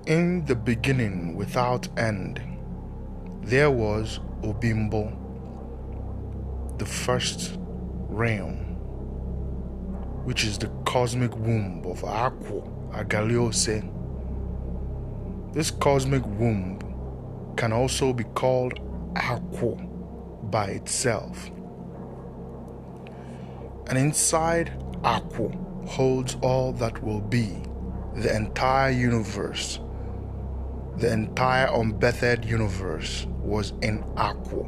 In the beginning, without end, there was Obi Mbu, the first realm, which is the cosmic womb of Akwu Agali Ose. This cosmic womb can also be called Akwu by itself. And inside Akwu holds all that will be, the entire universe. The entire unbirthed universe was in Akwu,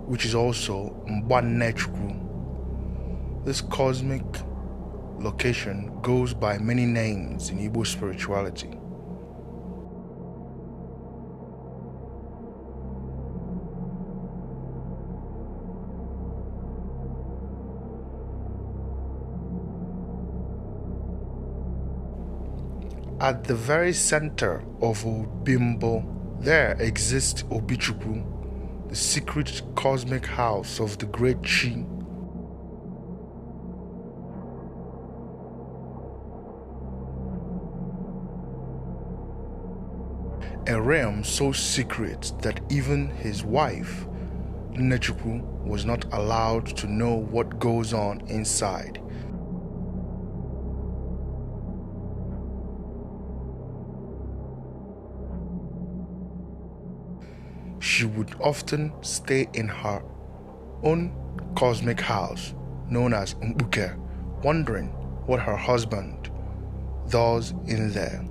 which is also Mgba Nnechukwu. This cosmic location goes by many names in Igbo spirituality. At the very center of Obi Mbu, there exists Obi Chukwu, the secret cosmic house of the great Chi. A realm so secret that even his wife, Nne Chukwu, was not allowed to know what goes on inside. She would often stay in her own cosmic house, known as Mkpuke, wondering what her husband does in there.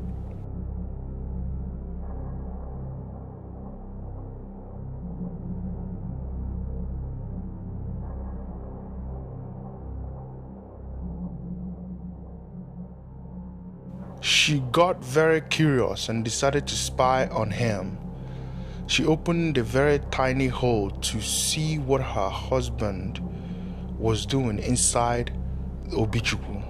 She got very curious and decided to spy on him. She opened a very tiny hole to see what her husband was doing inside Obi Chukwu.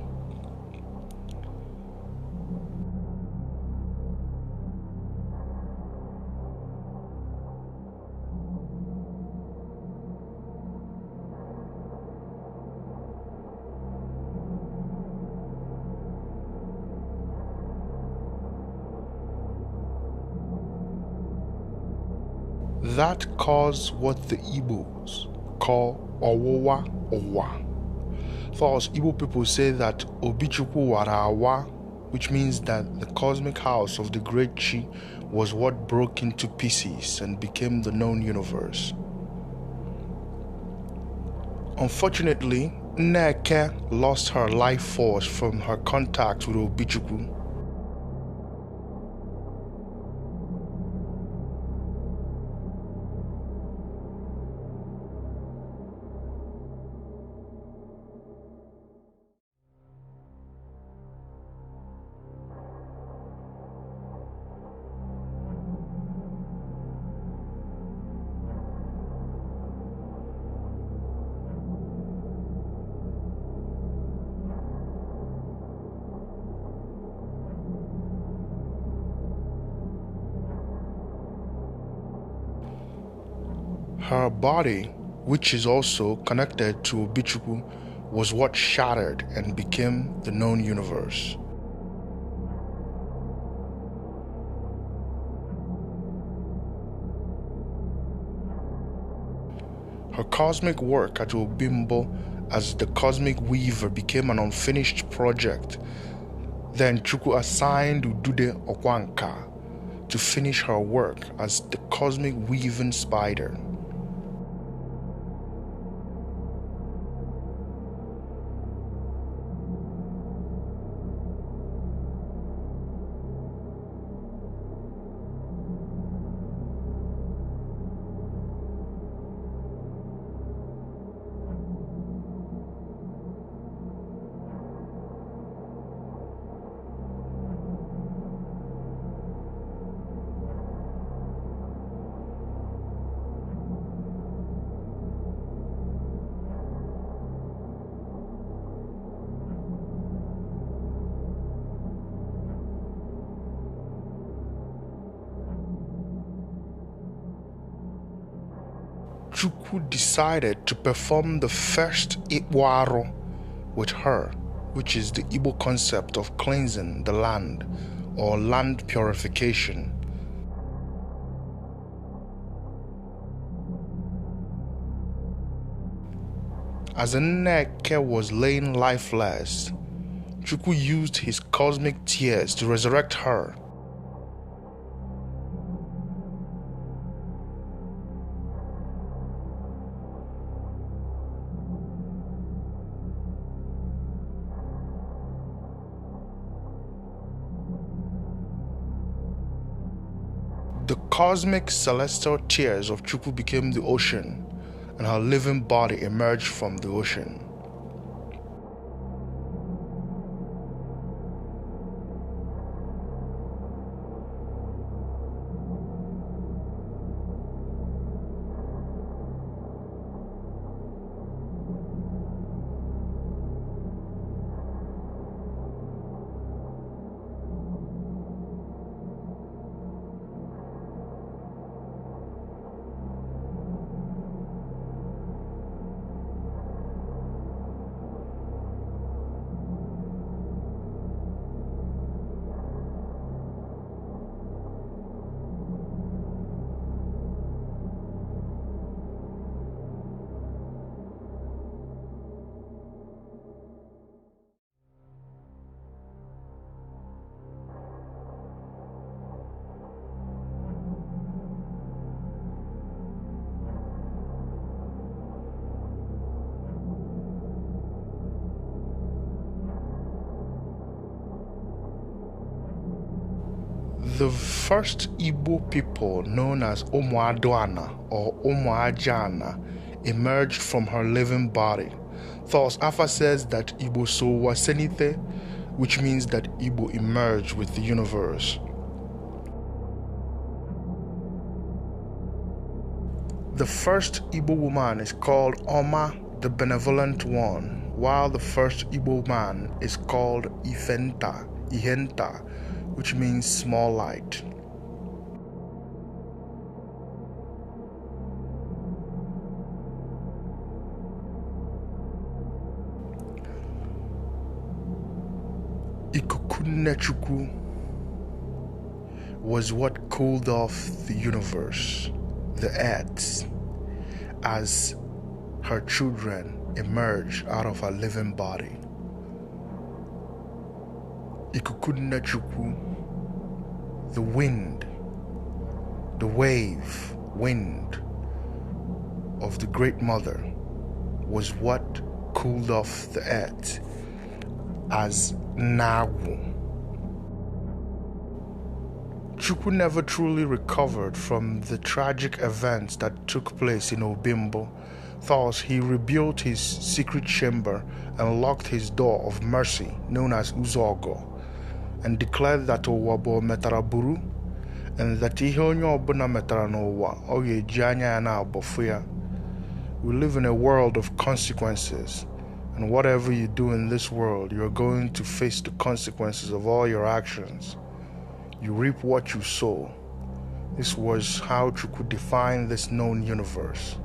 That caused what the Igbos call Owowa Owa. Thus, Igbo people say that Obi Chukwu wara awa, which means that the cosmic house of the great Chi was what broke into pieces and became the known universe. Unfortunately, Nne Eke lost her life force from her contact with Obi Chukwu. Her body, which is also connected to Obi Chukwu, was what shattered and became the known universe. Her cosmic work at Obi Mbu as the cosmic weaver became an unfinished project. Then Chukwu assigned Udude Okwanka to finish her work as the cosmic weaving spider. Chukwu decided to perform the first Iwaro with her, which is the Igbo concept of cleansing the land or land purification. As Nne Eke was laying lifeless, Chukwu used his cosmic tears to resurrect her. The cosmic celestial tears of Chukwu became the ocean, and her living body emerged from the ocean. The first Igbo people, known as Ụmụadụana or Ụmụajana, emerged from her living body. Thus, Afa says that Igbo so wasenite, which means that Igbo emerged with the universe. The first Igbo woman is called Oma, the benevolent one, while the first Igbo man is called Ihenta, which means small light. Nne Chukwu was what cooled off the universe, the earth, as her children emerged out of her living body. Nne Chukwu, the wind, the wind of the Great Mother, was what cooled off the earth as Nagu. Chukwu never truly recovered from the tragic events that took place in Obi Mbu. Thus, he rebuilt his secret chamber and locked his door of mercy, known as Uzogo, and declared that ụwa bụ metaraburu, and that ihe onye ọbụla metara n'ụwa ọ ga-eji anya ya na-abọfu ya. We live in a world of consequences, and whatever you do in this world, you're going to face the consequences of all your actions. You reap what you sow. This was how Chukwu defined this known universe.